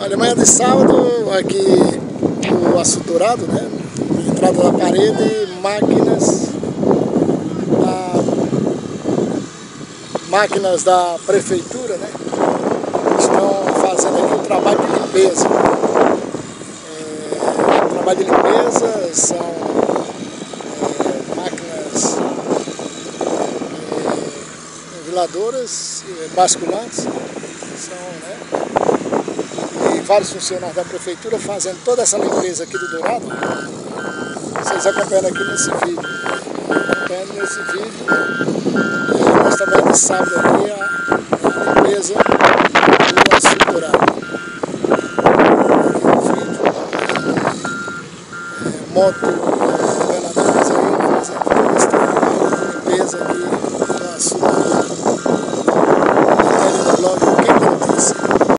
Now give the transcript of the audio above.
Olha, manhã de sábado, aqui o Açude Dourado, né? Entrada da parede, máquinas da prefeitura, né? Estão fazendo aqui o trabalho de limpeza. O trabalho de limpeza são máquinas ventiladoras, basculantes, são, né? E vários funcionários da prefeitura fazendo toda essa limpeza aqui do Dourado. Vocês acompanhando aqui nesse vídeo. Nós também de sábado aqui a limpeza do Açude Dourado. Aqui no vídeo, moto